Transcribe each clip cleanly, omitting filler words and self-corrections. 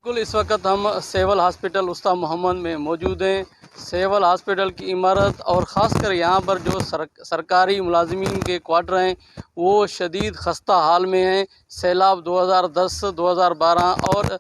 बिल्कुल इस वक्त हम सेवल हॉस्पिटल उस्ताद मोहम्मद में मौजूद हैं। सेवल हॉस्पिटल की इमारत और ख़ासकर यहाँ पर जो सरकारी मुलाजमीन के क्वार्टर हैं वो शदीद खस्ता हाल में हैं। सैलाब 2010, 2012 और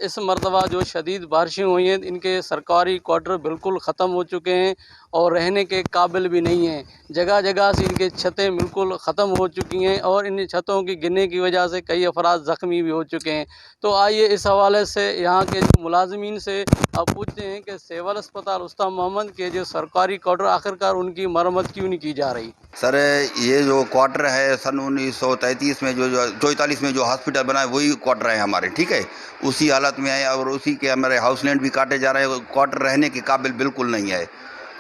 इस मरतबा जो शदीद बारिशें हुई हैं इनके सरकारी क्वार्टर बिल्कुल ख़त्म हो चुके हैं और रहने के काबिल भी नहीं हैं। जगह जगह से इनके छतें बिल्कुल ख़त्म हो चुकी हैं और इन छतों की गिरने की वजह से कई अफराद ज़ख्मी भी हो चुके हैं। तो आइए इस हवाले से यहाँ के जो मुलाजमीन से आप पूछते हैं कि सेवल अस्पताल उस्ताद मोहम्मद के जो सरकारी क्वार्टर आखिरकार उनकी मरम्मत क्यों नहीं की जा रही। सर, ये जो क्वार्टर है सन 1933 में जो 44 में जो हॉस्पिटल बना है वही क्वार्टर है हमारे, ठीक है। उसी हालत में है और उसी के हमारे हाउस लैंड भी काटे जा रहे हैं। क्वार्टर रहने के काबिल बिल्कुल नहीं है।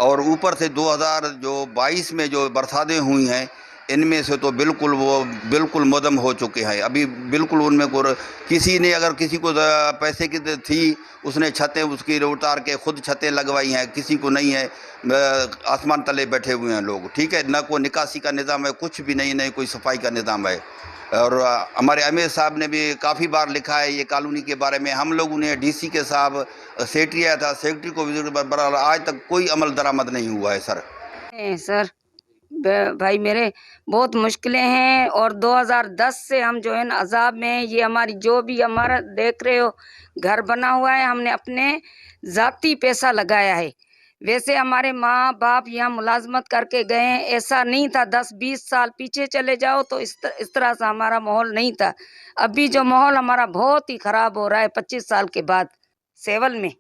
और ऊपर से 2022 में जो बरसातें हुई हैं इनमें से तो बिल्कुल मदम हो चुके हैं। अभी बिल्कुल उनमें को किसी ने अगर किसी को पैसे की थी उसने छतें उसकी उतार के खुद छतें लगवाई हैं, किसी को नहीं है। आसमान तले बैठे हुए हैं लोग, ठीक है। ना कोई निकासी का निज़ाम है, कुछ भी नहीं कोई सफाई का निज़ाम है। और हमारे अमीर साहब ने भी काफ़ी बार लिखा है ये कॉलोनी के बारे में। हम लोगों ने डीसी के साहब सेक्रेटरी आया था, सेक्रेटरी को विजिट पर आज तक कोई अमल दरामद नहीं हुआ है सर। सर भाई मेरे बहुत मुश्किलें हैं और 2010 से हम जो है ना अजाब में हैं। ये हमारी जो भी हमारा देख रहे हो घर बना हुआ है हमने अपने ज़ाती पैसा लगाया है। वैसे हमारे माँ बाप यहाँ मुलाजमत करके गए हैं, ऐसा नहीं था। 10-20 साल पीछे चले जाओ तो इस तरह से हमारा माहौल नहीं था। अभी जो माहौल हमारा बहुत ही ख़राब हो रहा है 25 साल के बाद सेवल में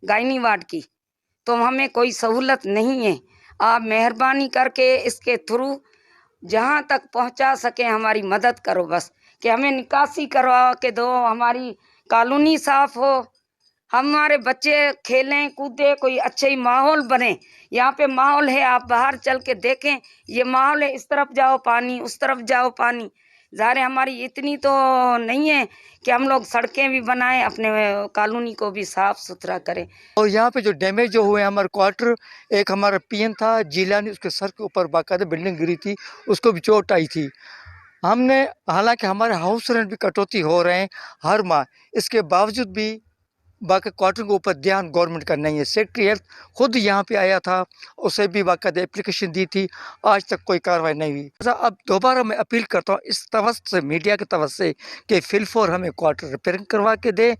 गायनी वार्ड की, तो हमें कोई सहूलत नहीं है। आप मेहरबानी करके इसके थ्रू जहाँ तक पहुँचा सकें हमारी मदद करो, बस कि हमें निकासी करवा के दो, हमारी कॉलोनी साफ़ हो, हमारे बच्चे खेलें कूदें, कोई अच्छा ही माहौल बने। यहाँ पे माहौल है, आप बाहर चल के देखें ये माहौल है। इस तरफ जाओ पानी, उस तरफ जाओ पानी। ज़ाहिर हमारी इतनी तो नहीं है कि हम लोग सड़कें भी बनाएं, अपने कॉलोनी को भी साफ़ सुथरा करें। और यहाँ पे जो डैमेज जो हुए हमारे क्वार्टर, एक हमारा पीएन था जिलानी, उसके सर के ऊपर बाकायदा बिल्डिंग गिरी थी, उसको भी चोट आई थी। हमने हालांकि हमारे हाउस रेंट भी कटौती हो रहे हैं हर माह, इसके बावजूद भी बाकी क्वार्टर के ऊपर ध्यान गवर्नमेंट का नहीं है। सेक्रेटरी हेल्थ खुद यहाँ पे आया था, उसे भी बाकायदा एप्लीकेशन दी थी, आज तक कोई कार्रवाई नहीं हुई। अब दोबारा मैं अपील करता हूँ इस तवस्त से, मीडिया की तरफ से, कि फिलफोर हमें क्वार्टर रिपेयरिंग करवा के दे,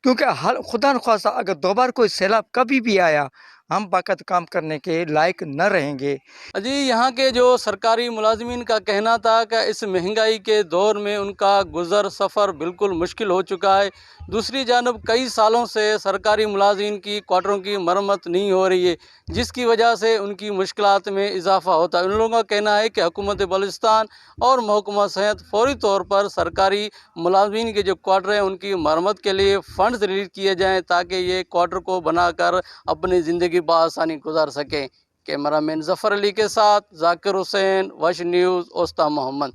क्योंकि हर खुदा न ख्वास्ता अगर दोबारा कोई सैलाब कभी भी आया हम बाकायदा काम करने के लायक न रहेंगे। जी, यहाँ के जो सरकारी मुलाजमीन का कहना था कि इस महंगाई के दौर में उनका गुज़र सफ़र बिल्कुल मुश्किल हो चुका है। दूसरी जानब कई सालों से सरकारी मुलाजमीन की क्वार्टरों की मरम्मत नहीं हो रही है, जिसकी वजह से उनकी मुश्किलात में इजाफ़ा होता है। उन लोगों का कहना है कि हुकूमत बलूचिस्तान और महकमा सेहत फ़ौरी तौर पर सरकारी मुलाजमीन के जो क्वार्टर हैं उनकी मरम्मत के लिए फ़ंड्स रिलीज़ किए जाएँ ताकि ये क्वार्टर को बनाकर अपनी ज़िंदगी बआसानी गुजार सकें। कैमरामैन ज़फ़र अली के साथ ज़ाकिर हुसैन, वश न्यूज़, उस्ताद मोहम्मद।